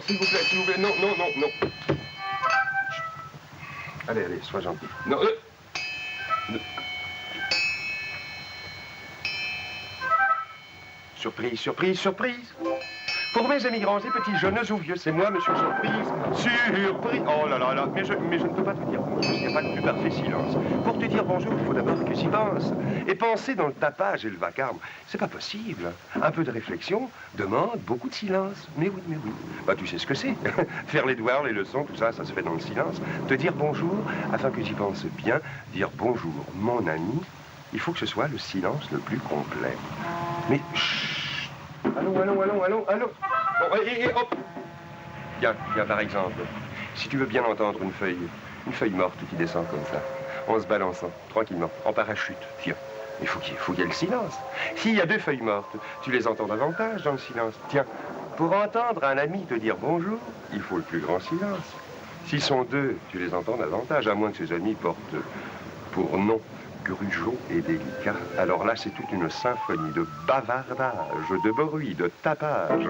s'il vous plaît, non, non, non, non. Chut. Allez, allez, sois gentil. Non, Surprise, surprise, surprise. Pour mes émigrants et petits jeunes ou vieux, c'est moi, monsieur Surprise. Surprise. Oh là là là, mais je ne peux pas te dire bonjour, il n'y a pas de plus parfait silence. Pour te dire bonjour, il faut d'abord que j'y pense. Et penser dans le tapage et le vacarme, c'est pas possible. Un peu de réflexion demande beaucoup de silence. Mais oui, mais oui. Bah, tu sais ce que c'est. Faire les devoirs, les leçons, tout ça, ça se fait dans le silence. Te dire bonjour, afin que j'y pense bien, dire bonjour, mon ami, il faut que ce soit le silence le plus complet. Mais chut. Allons, allons, allons, allons, allons. Bon, et hop. Tiens, par exemple, si tu veux bien entendre une feuille morte qui descend comme ça, en se balançant, tranquillement, en parachute, tiens, il faut qu'il y ait le silence. S'il y a deux feuilles mortes, tu les entends davantage dans le silence. Tiens, pour entendre un ami te dire bonjour, il faut le plus grand silence. S'ils sont deux, tu les entends davantage, à moins que ses amis portent pour nom Grugeot et Délicat. Alors là, c'est toute une symphonie de bavardage, de bruit, de tapage.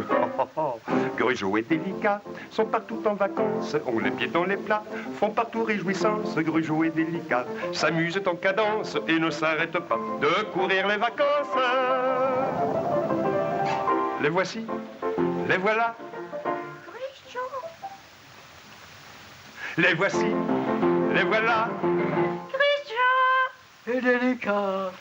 Grugeot et Délicat sont partout en vacances, ont les pieds dans les plats, font partout réjouissance. Grugeot et Délicat s'amusent en cadence et ne s'arrêtent pas de courir les vacances. Les voici, les voilà. Grugeot. Les voici, les voilà. Et Délicat.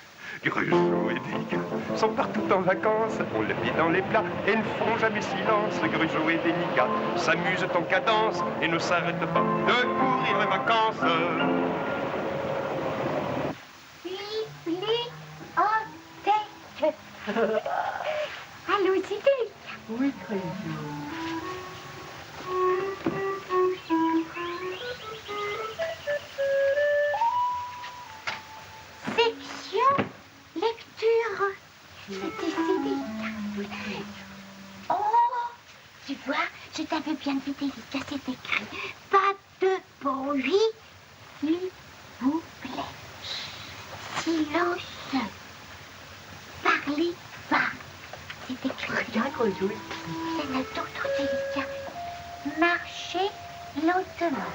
Grugeot et Délicat sont partout en vacances, ont les pieds dans les plats et ne font jamais silence. Grugeot et Délicat s'amusent en cadence et ne s'arrêtent pas de courir les vacances. Bibliothèque. Allons-y, Délicat. Oui, Grugeot. Section lecture. C'était Délicat. Oh, tu vois, je t'avais bien dit, Délicat, c'est écrit. Pas de bruit, s'il vous plaît. Silence. Parlez pas. C'est écrit. Regarde, Grugeot. C'est notre autre Délicat. Marchez lentement.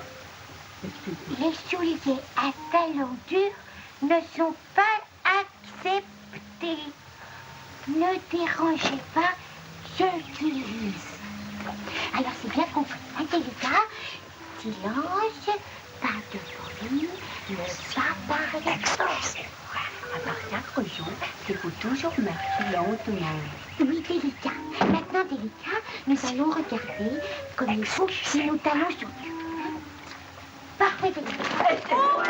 Les souliers à talons durs ne sont pas acceptés. Ne dérangez pas ceux qui lisent. Alors c'est bien compris, hein, Délicat? Silence, pas de bruit, ne pas parler fort. Regarde, Grugeot, il faut toujours marcher lentement. Oui, Délicat. Maintenant, Délicat, nous allons regarder comme il faut si nos talons sont durs. Parfait, Délicat. Oh!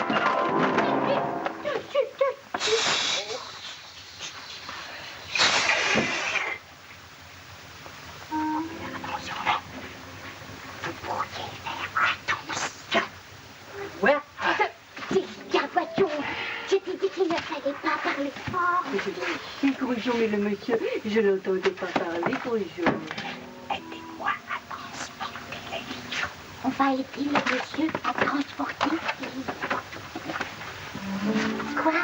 Ouais. Délicat, voyons. Je t'ai dit qu'il ne fallait pas parler fort. Oui, Grugeot, mais le monsieur, je l'entendais pas parler, Grugeot. Aidez-moi à transporter les livres. On va aider le monsieur à transporter les livres. Quoi?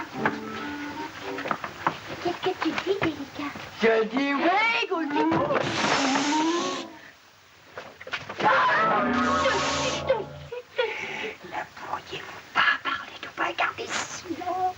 Qu'est-ce que tu dis, Délicat? Je dis oui, Grugeot. Ne pourriez-vous pas parler de pas garder silence?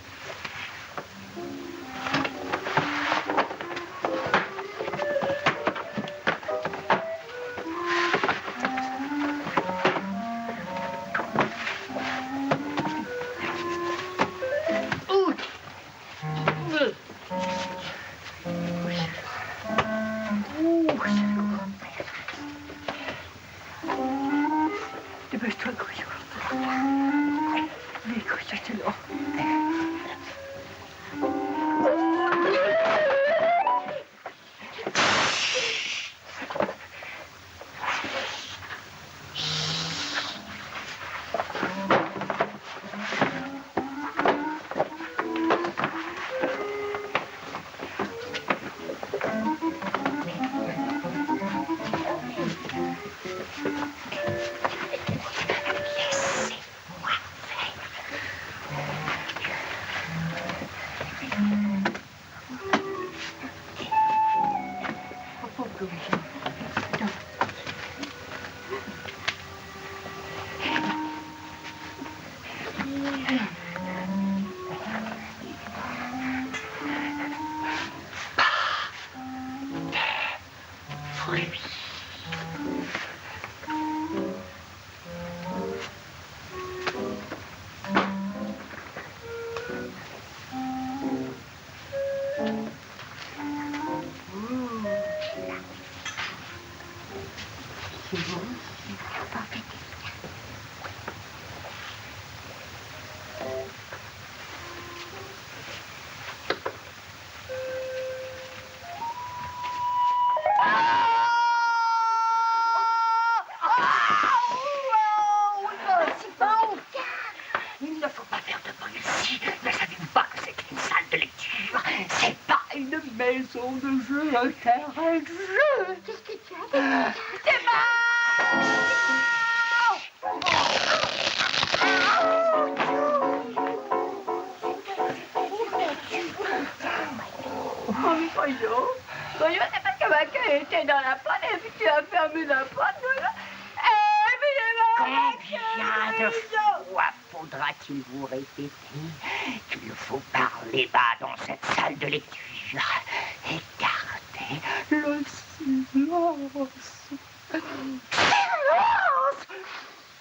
C'est bon. Parfait. Il ne faut pas faire de bruit ici. Ne savez-vous pas que c'est une salle de lecture? C'est pas une maison de jeu, un terrain de jeu. Qu'est-ce que tu as? C'est voyons, c'est parce que ma queue était dans la panne et puis tu as fermé la panne. Combien de fois faudra-t-il vous répéter qu'il faut parler bas dans cette salle de lecture et garder le silence? Silence!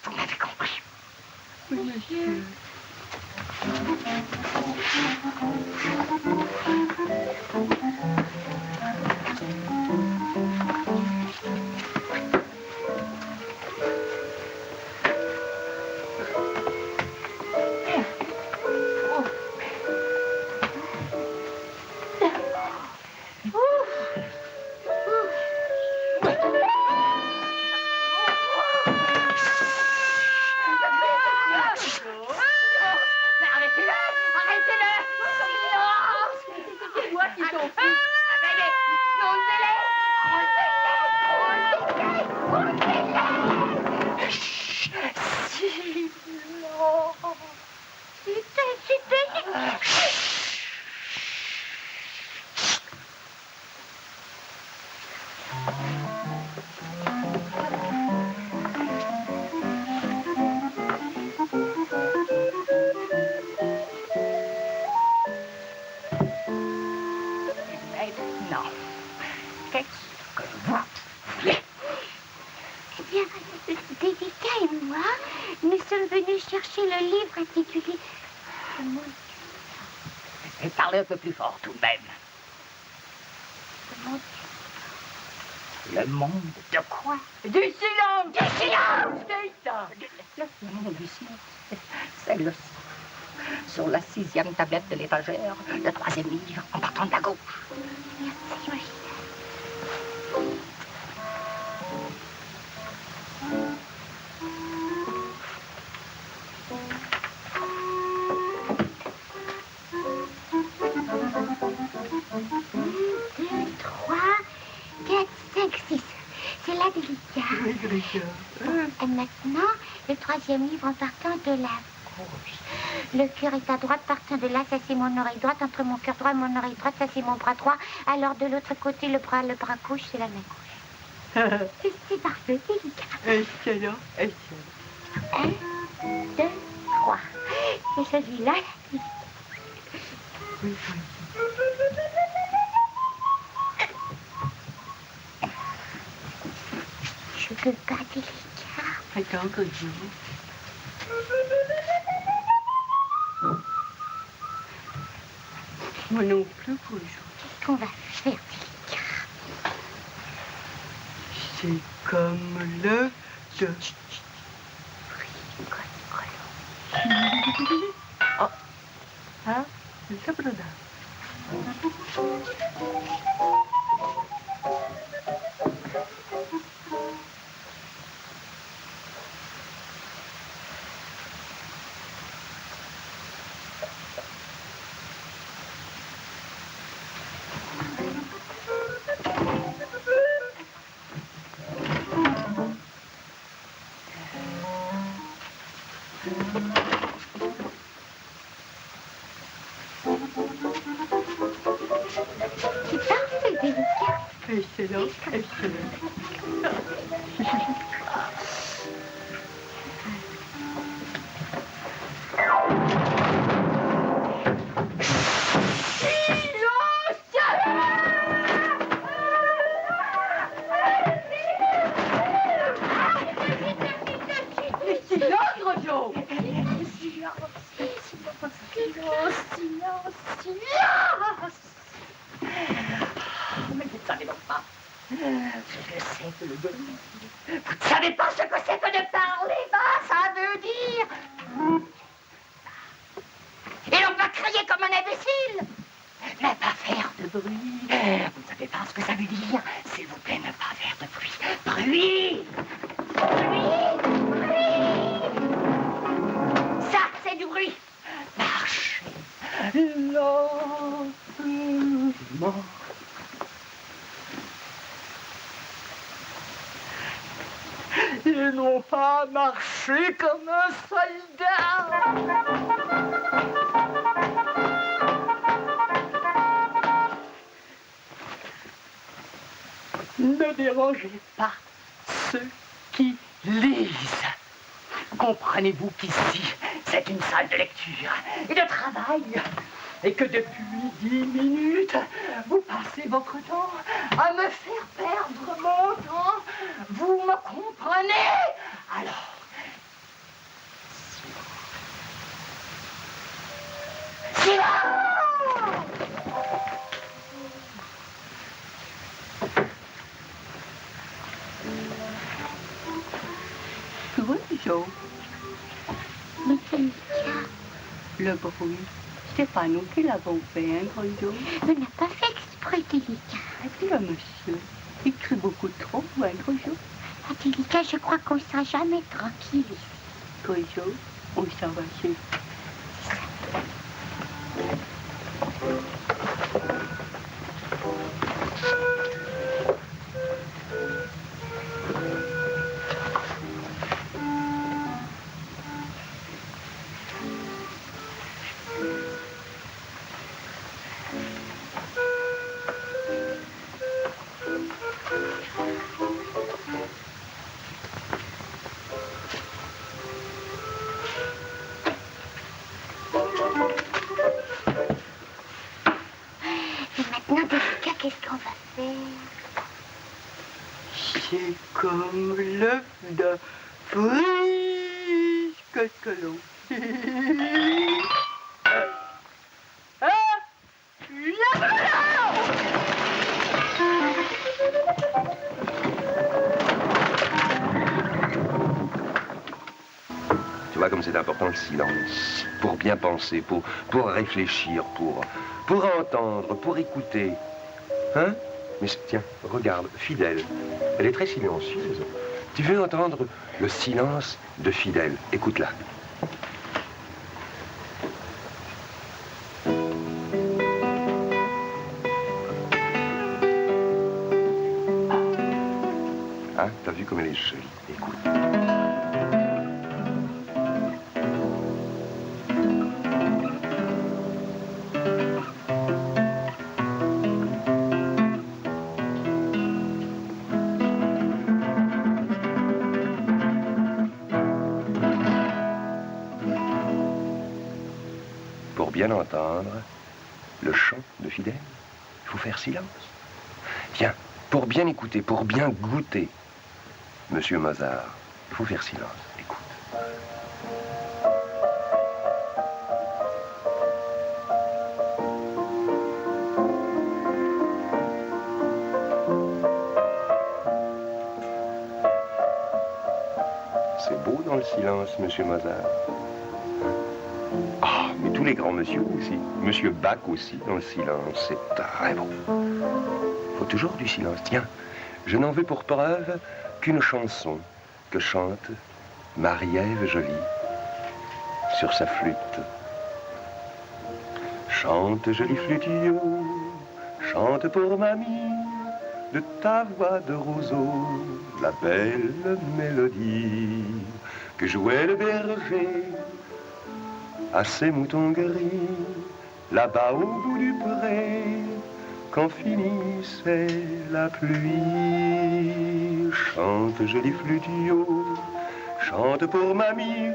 Vous m'avez compris? Oui, monsieur. Non. Qu'est-ce que vous voulez? Eh bien, Délicat et moi, nous sommes venus chercher le livre intitulé Le monde. Et parlez un peu plus fort tout de même. Le monde. Le monde de quoi? Du silence! Du silence! C'est ça! Le monde du silence. C'est le sur la 6e tablette de l'étagère, le 3e livre en partant de la gauche. Merci, oui. C'est là, Délicat. Oui, Grégoire. Et maintenant, le 3e livre en partant de la gauche. Le cœur est à droite, partant de là, ça c'est mon oreille droite. Entre mon cœur droit et mon oreille droite, ça c'est mon bras droit. Alors de l'autre côté, le bras gauche, c'est la main gauche. C'est parfait, Délicat. Excellent, excellent. 1, 2, 3. Et celui-là, Oui, oui. je peux pas, Délicat. Attends, Grégoire. Moi non plus, bonjour. Qu'est-ce qu'on va faire, Délicat? C'est comme le de... Oh. Ah, c'est ça, Brada. C'est parfait, Délicat. Excellent, excellent. Mais vous ne savez donc pas ce que Vous ne savez pas ce que c'est que de parler bas, ça veut dire... Et on va crier comme un imbécile. Ne pas faire de bruit. Vous ne savez pas ce que ça veut dire. S'il vous plaît, ne pas faire de bruit. Bruit. Bruit. Bruit. Ça, c'est du bruit. Marchez lentement. Et non pas marcher comme un soldat. Ne dérangez pas ceux qui lisent. Comprenez-vous qu'ici, c'est une salle de lecture et de travail, et que depuis 10 minutes, vous passez votre temps à me faire perdre mon temps. Vous me comprenez? Alors, silence! Bonjour. Mais c'est le cas. Le bruit, c'est pas nous qui l'avons fait, hein, Grisot? On n'a pas fait exprès, Délicat. Et puis là, monsieur, il crie beaucoup trop, hein, Grisot? Ah, Délicat, je crois qu'on ne sera jamais tranquille ici. Grisot, on s'en va chez... Et maintenant, Délicat, qu'est-ce qu'on va faire? C'est comme l'œuf de frisque que l'eau. Tu vois comme c'est important le silence. Pour bien penser, pour réfléchir, pour entendre, pour écouter. Hein? Mais tiens, regarde, Fidèle. Elle est très silencieuse. Tu veux entendre le silence de Fidèle? Écoute-la. Hein? T'as vu comme elle est jolie? Écoute. Pour bien entendre le chant de Fidèle, il faut faire silence. Tiens, pour bien écouter, pour bien goûter Monsieur Mozart, il faut faire silence. Écoute. C'est beau dans le silence, Monsieur Mozart. Ah, mais tous les grands monsieur aussi. Monsieur Bach aussi, dans le silence. C'est très beau. Faut toujours du silence. Tiens, je n'en veux pour preuve qu'une chanson que chante Marie-Ève Joly sur sa flûte. Chante, joli flutio, chante pour mamie, de ta voix de roseau, la belle mélodie que jouait le berger à ses moutons gris, là-bas au bout du pré, quand finissait la pluie. Chante, joli flutio, chante pour mamie,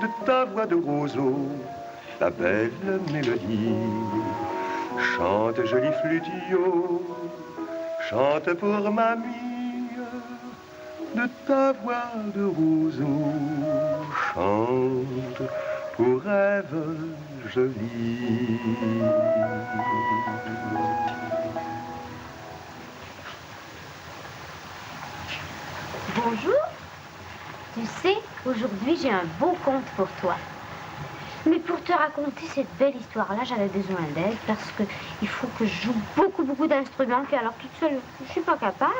de ta voix de roseau, la belle mélodie. Chante, joli flutio, chante pour mamie, de ta voix de roseau, chante pour Ève Joly. Bonjour. Tu sais, aujourd'hui, j'ai un beau conte pour toi. Mais pour te raconter cette belle histoire-là, j'avais besoin d'aide parce que il faut que je joue beaucoup d'instruments. Puis alors, toute seule, je suis pas capable.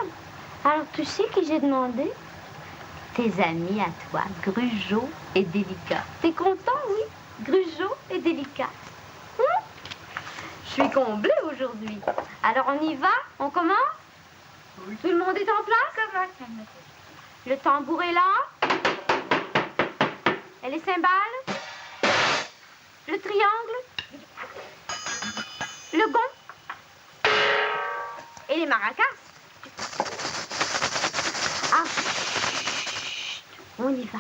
Alors, tu sais qui j'ai demandé? Tes amis à toi, Grugeot et Délicat. T'es content, oui? Grugeot et Délicat. Je suis comblée aujourd'hui. Alors, on y va? On commence? Oui. Tout le monde est en place? Le tambour est là. Et les cymbales? Le triangle? Le gong? Et les maracas? Ah, chut, on y va.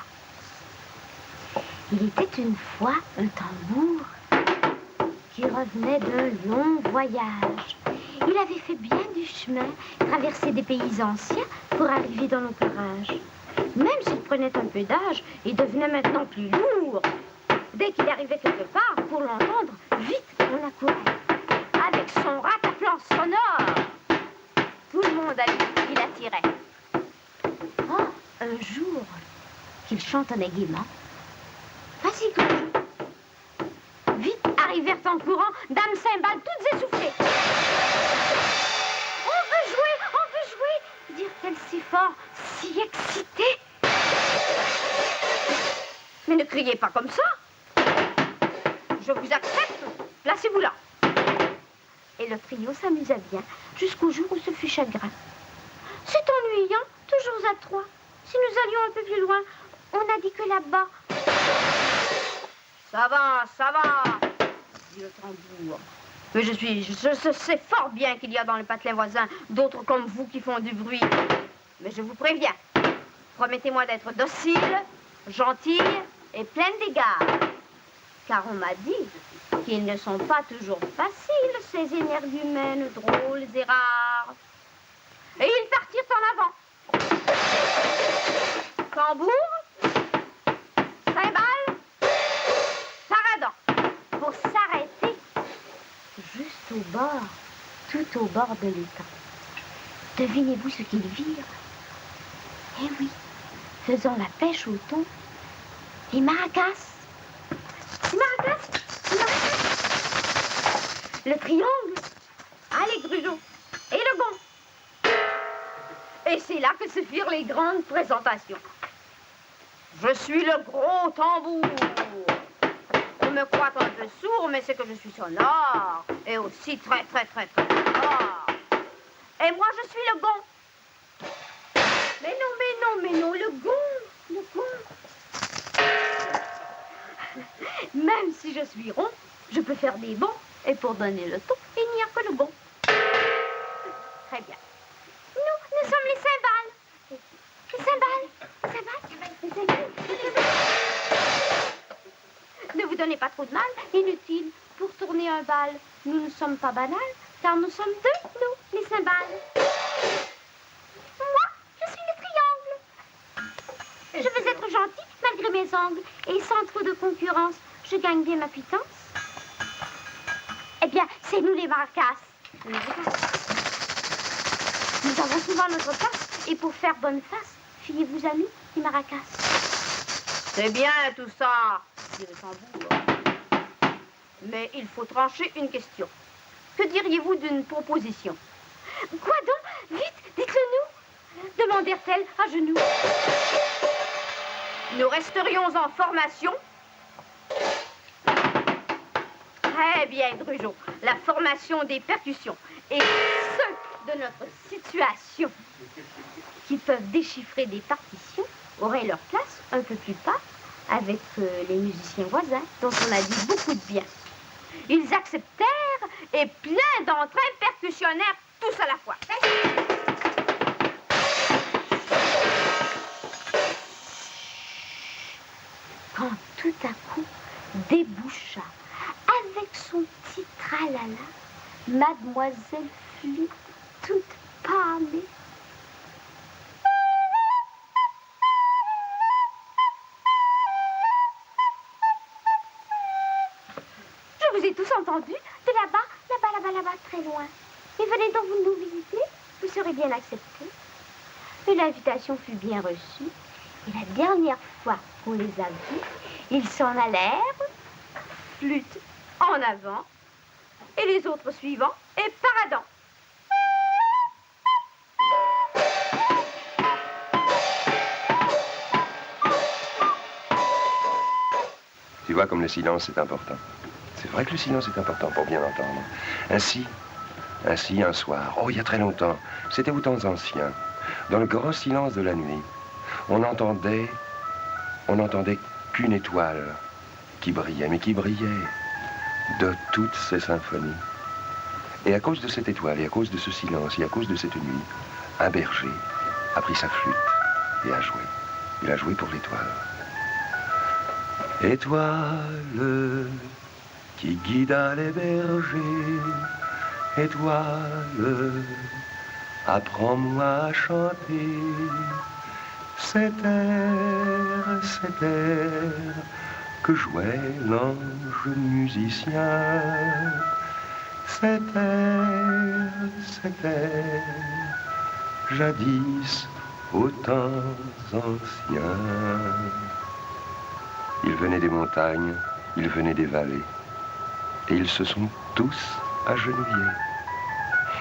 Il était une fois un tambour qui revenait d'un long voyage. Il avait fait bien du chemin, traversé des pays anciens pour arriver dans nos parages. Même s'il prenait un peu d'âge, il devenait maintenant plus lourd. Dès qu'il arrivait quelque part, pour l'entendre, vite on accourait. Avec son rataplan sonore, tout le monde il attirait. Oh, un jour, qu'il chantonnait gaiement. Vas-y, Grugeot. Vite arrivèrent en courant, dames cymbales toutes essoufflées. On veut jouer, dirent-elles si fort, si excitées. Mais ne criez pas comme ça. Je vous accepte, placez-vous là. Et le trio s'amusa bien, jusqu'au jour où ce fut chagrin. C'est ennuyant, toujours à trois. Si nous allions un peu plus loin, on a dit que là-bas... Ça va, dit le tambour. Mais je sais fort bien qu'il y a dans le patelin voisin d'autres comme vous qui font du bruit. Mais je vous préviens, promettez-moi d'être docile, gentille et pleine d'égards. Car on m'a dit qu'ils ne sont pas toujours faciles, ces énergumènes drôles et rares. Et ils partirent en avant. Tambour, cymbales, paradans, pour s'arrêter juste au bord, tout au bord de l'étang. Devinez-vous ce qu'ils virent? Eh oui, faisant la pêche au thon, les maracas. Les maracas, les maracas. Le triangle, allez Grugeot, et le gong. Et c'est là que se firent les grandes présentations. Je suis le gros tambour. On me croit un peu sourd, mais c'est que je suis sonore. Et aussi très fort. Et moi, je suis le gong. Mais non, le gong. Même si je suis rond, je peux faire des bonds. Et pour donner le ton, il n'y a que le gong. Très bien. Nous sommes les cymbales. Les cymbales. Ne vous donnez pas trop de mal, inutile. Pour tourner un bal, nous ne sommes pas banals, car nous sommes deux, nous, les cymbales. Moi, je suis le triangle. Je veux être gentille malgré mes angles, et sans trop de concurrence, je gagne bien ma pitance. Eh bien, c'est nous les maracas. Nous avons souvent notre place, et pour faire bonne face, fiez-vous à nous, les maracas. C'est bien tout ça, dit le tambour. Mais il faut trancher une question. Que diriez-vous d'une proposition? Quoi donc? Vite, dites-le-nous, demandèrent-elles à genoux. Nous resterions en formation. Très bien, Grugeot. La formation des percussions. Et ceux de notre situation qui peuvent déchiffrer des partitions auraient leur place un peu plus bas avec les musiciens voisins dont on a dit beaucoup de bien. Ils acceptèrent et plein d'entrain percussionnèrent tous à la fois. Quand tout à coup déboucha avec son petit tralala, Mademoiselle Fluy, toute pâmée. Je vous ai tous entendus, de là-bas, très loin. Et venez donc vous nous visiter, vous serez bien acceptés. Et l'invitation fut bien reçue. Et la dernière fois qu'on les a vus, ils s'en allèrent, flûte en avant, et les autres suivants, et paradant. Tu vois comme le silence est important. C'est vrai que le silence est important pour bien entendre. Ainsi, un soir, oh, il y a très longtemps, c'était aux temps anciens, dans le grand silence de la nuit, on n'entendait qu'une étoile qui brillait, mais qui brillait de toutes ces symphonies. Et à cause de cette étoile, et à cause de ce silence, et à cause de cette nuit, un berger a pris sa flûte et a joué. Il a joué pour l'étoile. Étoile qui guida les bergers, étoile, apprends-moi à chanter cet air que jouait l'ange musicien. Cet air, jadis aux temps anciens. Ils venaient des montagnes, ils venaient des vallées, et ils se sont tous agenouillés.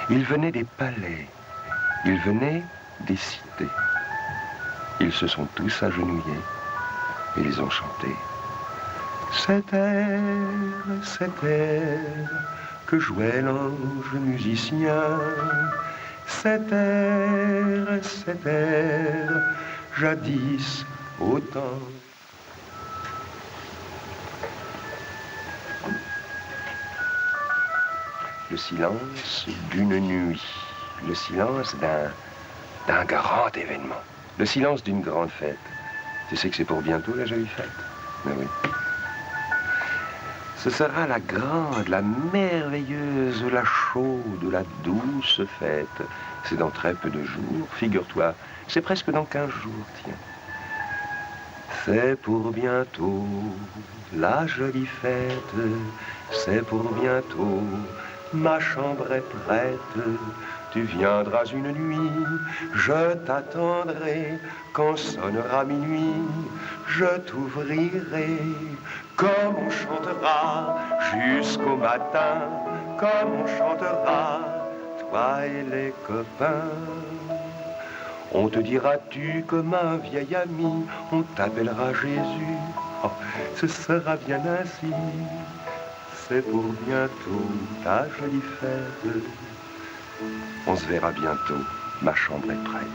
Ils venaient des palais, ils venaient des cités. Ils se sont tous agenouillés, et ils ont chanté. Cet air que jouait l'ange musicien. Cet air, jadis au temps. Le silence d'une nuit, le silence d'un grand événement, le silence d'une grande fête. Tu sais que c'est pour bientôt la jolie fête? Mais oui. Ce sera la grande, la merveilleuse, la chaude, la douce fête. C'est dans très peu de jours, figure-toi. C'est presque dans 15 jours, tiens. C'est pour bientôt la jolie fête. C'est pour bientôt. Ma chambre est prête, tu viendras une nuit, je t'attendrai, quand sonnera minuit, je t'ouvrirai, comme on chantera jusqu'au matin, comme on chantera, toi et les copains. On te dira tu comme un vieil ami, on t'appellera Jésus, oh, ce sera bien ainsi. C'est pour bientôt ta jolie fête. On se verra bientôt, ma chambre est prête.